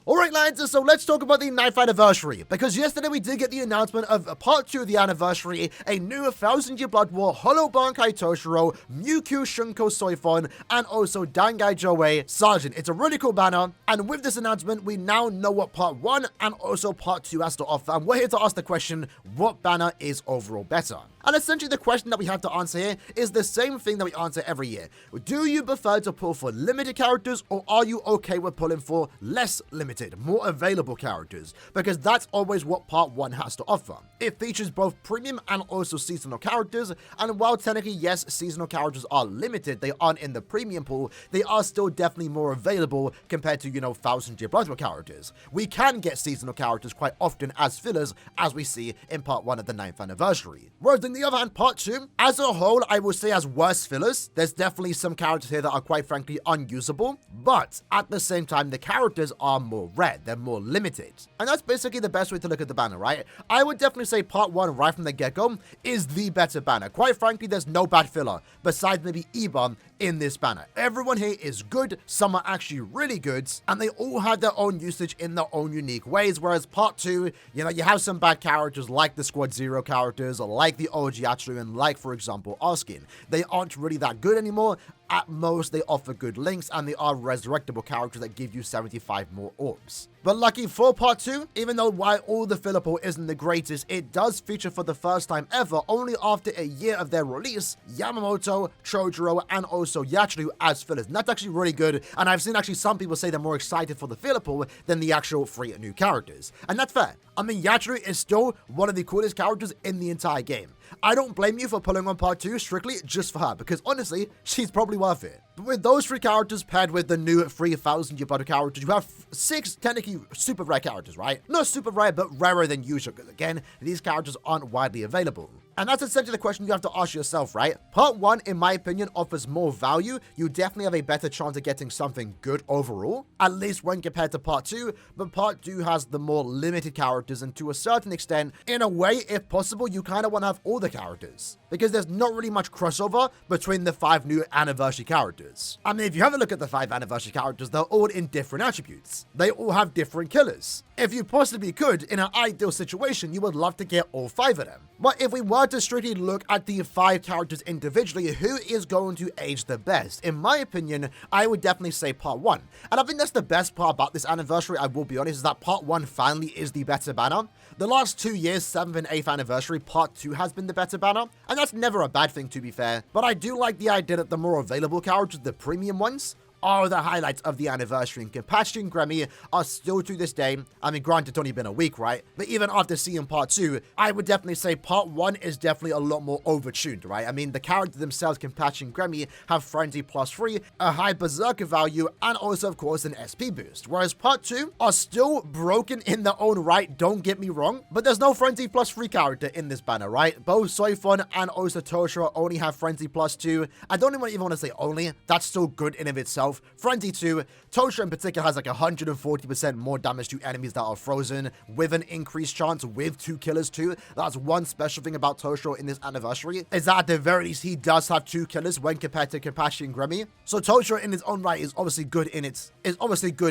Alright lads, so let's talk about the 9th anniversary, because yesterday we did get the announcement of part 2 of the anniversary, a new 1000-year Blood War, Holo Bankai Toshiro, Mewtwo Shunko Soifon, and also Dangai Joei Sergeant. It's a really cool banner, and with this announcement, we now know what part 1 and also part 2 has to offer, and we're here to ask the question, what banner is overall better? And essentially the question that we have to answer here is the same thing that we answer every year. Do you prefer to pull for limited characters, or are you okay with pulling for less limited, more available characters? Because that's always what part 1 has to offer. It features both premium and also seasonal characters, and while technically yes, seasonal characters are limited, they aren't in the premium pool, they are still definitely more available compared to, 1000-year Blood War characters. We can get seasonal characters quite often as fillers, as we see in part 1 of the 9th anniversary. Whereas on the other hand, part 2, as a whole, I will say as worse fillers. There's definitely some characters here that are quite frankly unusable, but at the same time, the characters are more rare, they're more limited. And that's basically the best way to look at the banner, right? I would definitely say part 1 right from the get-go is the better banner. Quite frankly, there's no bad filler, besides maybe Iban in this banner. Everyone here is good, some are actually really good, and they all have their own usage in their own unique ways, whereas part 2, you have some bad characters like the Squad Zero characters, or like the OG Atru, and like, for example, Arskin. They aren't really that good anymore. At most, they offer good links, and they are resurrectable characters that give you 75 more orbs. But lucky for part 2, even though while all the filler pool isn't the greatest, it does feature for the first time ever, only after a year of their release, Yamamoto, Chojuro, and also Yachiru as fillers. And that's actually really good, and I've seen actually some people say they're more excited for the filler pool than the actual 3 new characters. And that's fair. I mean, Yachiru is still one of the coolest characters in the entire game. I don't blame you for pulling on part 2 strictly just for her, because honestly, she's probably worth it. But with those 3 characters paired with the new 3000-year Blood War characters, you have 6 technically super rare characters, right? Not super rare, but rarer than usual, because again, these characters aren't widely available. And that's essentially the question you have to ask yourself, right? Part 1, in my opinion, offers more value. You definitely have a better chance of getting something good overall, at least when compared to part 2, but part 2 has the more limited characters, and to a certain extent, in a way, if possible, you kind of want to have all the characters, because there's not really much crossover between the 5 new anniversary characters. I mean, if you have a look at the 5 anniversary characters, they're all in different attributes. They all have different killers. If you possibly could, in an ideal situation, you would love to get all 5 of them. But if we were to strictly look at the 5 characters individually, who is going to age the best? In my opinion, I would definitely say part 1. And I think that's the best part about this anniversary, I will be honest, is that part 1 finally is the better banner. The last 2 years, 7th and 8th anniversary, part 2 has been the better banner, and that's never a bad thing to be fair. But I do like the idea that the more available characters, the premium ones, are the highlights of the anniversary, and Kenpachi and Gremmy are still to this day, I mean, granted it's only been a week, right? But even after seeing part 2, I would definitely say part 1 is definitely a lot more overtuned, right? I mean, the characters themselves, Kenpachi and Gremmy, have Frenzy +3, a high Berserker value, and also, of course, an SP boost. Whereas part 2 are still broken in their own right, don't get me wrong, but there's no Frenzy +3 character in this banner, right? Both Soifon and also Toshiro only have Frenzy +2. I don't even want to say only, that's still good in of itself. Frenzy 2, Toshiro in particular has like 140% more damage to enemies that are frozen, with an increased chance, with 2 killers too. That's one special thing about Toshiro in this anniversary, is that at the very least he does have 2 killers when compared to Kenpachi and Gremmy. So Toshiro in his own right is obviously good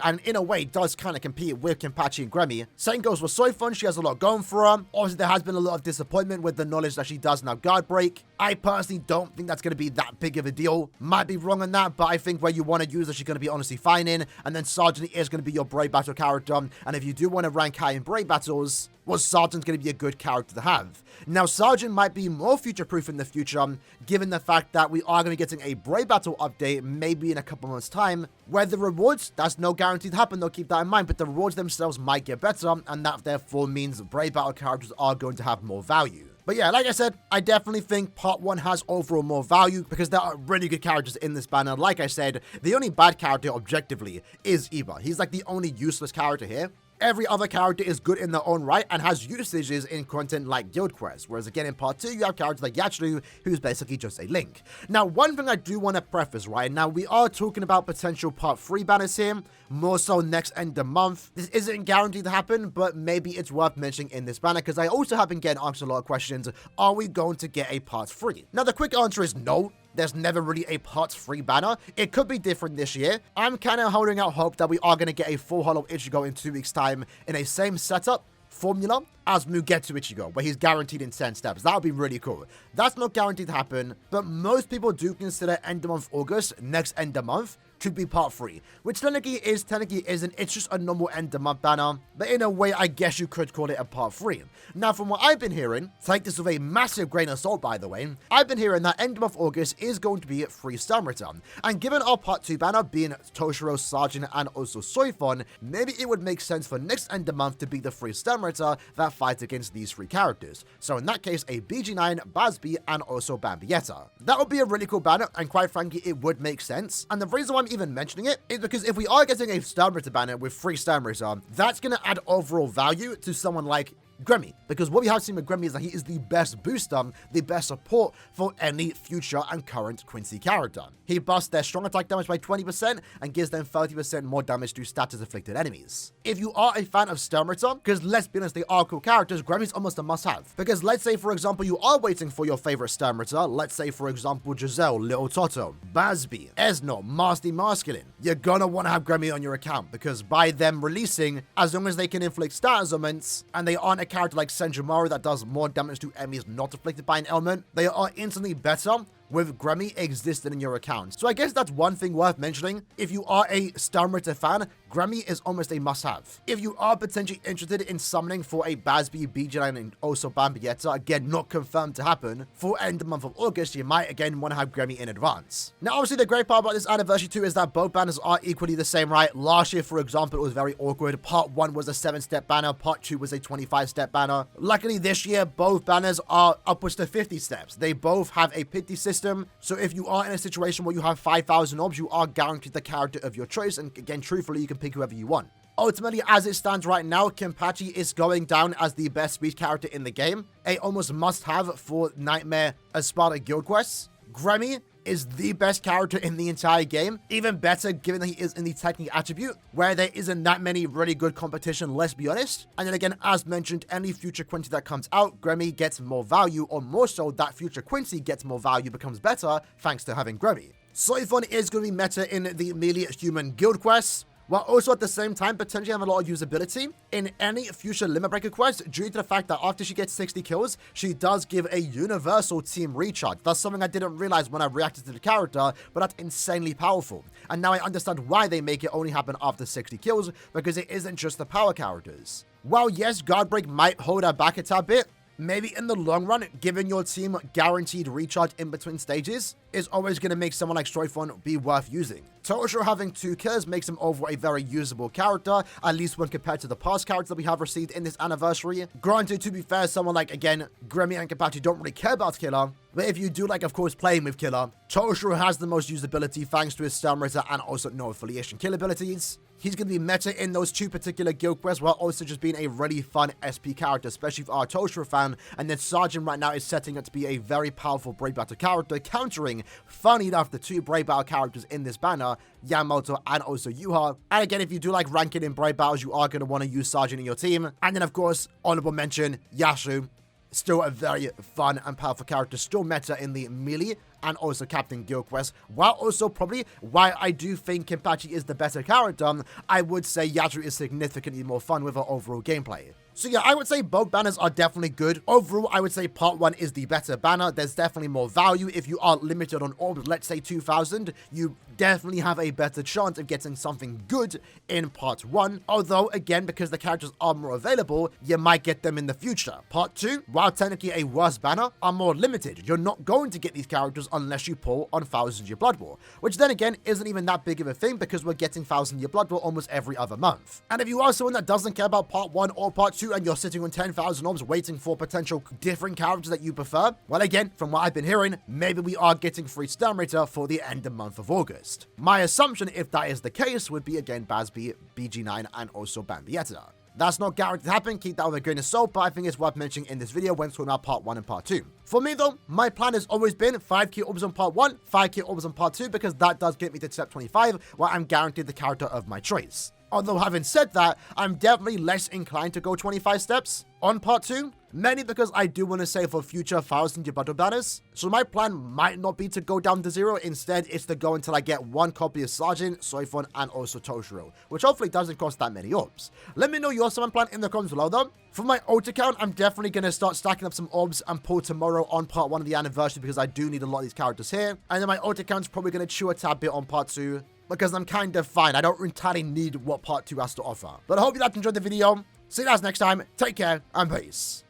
and in a way does kind of compete with Kenpachi and Gremmy. Same goes with Soifon, she has a lot going for her. Obviously there has been a lot of disappointment with the knowledge that she does now guard break. I personally don't think that's going to be that big of a deal. Might be wrong on that, but I think where you want to use her, she's going to be honestly fine in, and then Sergeant is going to be your Brave Battle character, and if you do want to rank high in Brave Battles, well, Sergeant's going to be a good character to have. Now, Sergeant might be more future-proof in the future, given the fact that we are going to be getting a Brave Battle update maybe in a couple months' time, where the rewards, that's no guarantee to happen, though, keep that in mind, but the rewards themselves might get better, and that therefore means Brave Battle characters are going to have more value. But yeah, like I said, I definitely think part 1 has overall more value because there are really good characters in this banner. Like I said, the only bad character objectively is Iba. He's like the only useless character here. Every other character is good in their own right and has usages in content like Guild Quest, whereas again in part 2 you have characters like Yachiru, who's basically just a link. Now, one thing I do want to preface, right, now we are talking about potential part 3 banners here, more so next end of month. This isn't guaranteed to happen, but maybe it's worth mentioning in this banner, because I also have been getting asked a lot of questions, are we going to get a part 3? Now the quick answer is no. there's never really a part 3 banner. It could be different this year. I'm kind of holding out hope that we are going to get a full Holo Ichigo in 2 weeks' time in a same setup formula as Mugetsu Ichigo, where he's guaranteed in 10 steps. That would be really cool. That's not guaranteed to happen, but most people do consider end of month August, next end of month, to be part 3, which technically isn't. It's just a normal end of month banner, but in a way, I guess you could call it a part 3. Now, from what I've been hearing, take this with a massive grain of salt, by the way, I've been hearing that end of month August is going to be 3 Stamrita, and given our part 2 banner being Toshiro, Sergeant, and also Soifon, maybe it would make sense for next end of month to be the 3 Stamrita that fight against these 3 characters. So in that case, a BG9, Bazbi, and also Bambietta. That would be a really cool banner, and quite frankly, it would make sense. And the reason why I'm even mentioning it is because if we are getting a Stamrita banner with 3 Stamrita, that's going to add overall value to someone like Gremmy, because what we have seen with Gremmy is that he is the best booster, the best support for any future and current Quincy character. He busts their strong attack damage by 20% and gives them 30% more damage to status afflicted enemies. If you are a fan of Stamrita, because let's be honest, they are cool characters, Gremmy's almost a must-have. Because let's say, for example, you are waiting for your favorite Stamrita, let's say, for example, Giselle, Little Toto, Bazbi, Esno, Masty Masculine, you're gonna want to have Gremmy on your account, because by them releasing, as long as they can inflict status augments, and they aren't a character like Senjumaru that does more damage to enemies not afflicted by an ailment, they are instantly better with Gremmy existing in your account. So I guess that's one thing worth mentioning. If you are a Stamrita fan, Gremmy is almost a must-have. If you are potentially interested in summoning for a Bazbi, BG9, and also Bambietta, again, not confirmed to happen, for end of month of August, you might again want to have Gremmy in advance. Now, obviously, the great part about this anniversary too is that both banners are equally the same, right? Last year, for example, it was very awkward. Part 1 was a 7-step banner, Part 2 was a 25-step banner. Luckily, this year, both banners are upwards to 50 steps. They both have a pity system, so if you are in a situation where you have 5,000 orbs, you are guaranteed the character of your choice, and again, truthfully, you can pick whoever you want. Ultimately, as it stands right now, Kenpachi is going down as the best speed character in the game, a almost must-have for Nightmare Espada guild quests. Gremmy is the best character in the entire game, even better given that he is in the technique attribute, where there isn't that many really good competition, let's be honest. And then again, as mentioned, any future Quincy that comes out, Gremmy gets more value, or more so, that future Quincy gets more value, becomes better, thanks to having Gremmy. Soifon is going to be meta in the melee human guild quests, while also at the same time potentially have a lot of usability in any future Limit Breaker quest due to the fact that after she gets 60 kills, she does give a universal team recharge. That's something I didn't realize when I reacted to the character, but that's insanely powerful. And now I understand why they make it only happen after 60 kills, because it isn't just the power characters. While yes, Guard Break might hold her back a tad bit, maybe in the long run, giving your team guaranteed recharge in between stages is always going to make someone like Stroifon be worth using. Toshiro having 2 kills makes him overall a very usable character, at least when compared to the past characters that we have received in this anniversary. Granted, to be fair, someone like, again, Gremmy and Kenpachi don't really care about Killer, but if you do like, of course, playing with Killer, Toshiro has the most usability thanks to his Stamrita and also no affiliation kill abilities. He's going to be meta in those 2 particular guild quests, while also just being a really fun SP character, especially for our Toshiro fan. And then Sergeant right now is setting up to be a very powerful Brave Battle character, countering, funny enough, the 2 Brave Battle characters in this banner, Yamamoto and also Yuha. And again, if you do like ranking in Brave Battles, you are going to want to use Sergeant in your team. And then, of course, honorable mention, Yashu. Still a very fun and powerful character, still meta in the melee and also Captain Guild Quest, while also probably why I do think Kenpachi is the better character, I would say Yashu is significantly more fun with her overall gameplay. So yeah, I would say both banners are definitely good. Overall, I would say part 1 is the better banner. There's definitely more value. If you are limited on orbs, let's say 2,000, you definitely have a better chance of getting something good in part 1. Although, again, because the characters are more available, you might get them in the future. Part 2, while technically a worse banner, are more limited. You're not going to get these characters unless you pull on 1,000 Year Blood War, which then again isn't even that big of a thing because we're getting 1,000 Year Blood War almost every other month. And if you are someone that doesn't care about part 1 or part 2 and you're sitting on 10,000 orbs waiting for potential different characters that you prefer, well, again, from what I've been hearing, maybe we are getting free Stamrita for the end of month of August. My assumption, if that is the case, would be again Bazbi, BG9, and also Bambietta. That's not guaranteed to happen, keep that with a grain of salt, but I think it's worth mentioning in this video when talking about part 1 and part 2. For me though, my plan has always been 5k orbs on part 1, 5k orbs on part 2, because that does get me to step 25, where I'm guaranteed the character of my choice. Although having said that, I'm definitely less inclined to go 25 steps on part 2, mainly because I do want to save for future 1000-year battle banners. So my plan might not be to go down to 0, instead it's to go until I get 1 copy of Sergeant, Soifon, and also Toshiro, which hopefully doesn't cost that many orbs. Let me know your summon plan in the comments below though. For my ult account, I'm definitely going to start stacking up some orbs and pull tomorrow on part 1 of the anniversary because I do need a lot of these characters here. And then my ult account's probably going to chew a tad bit on part 2 because I'm kind of fine. I don't entirely need what part 2 has to offer. But I hope you guys enjoyed the video. See you guys next time. Take care and peace.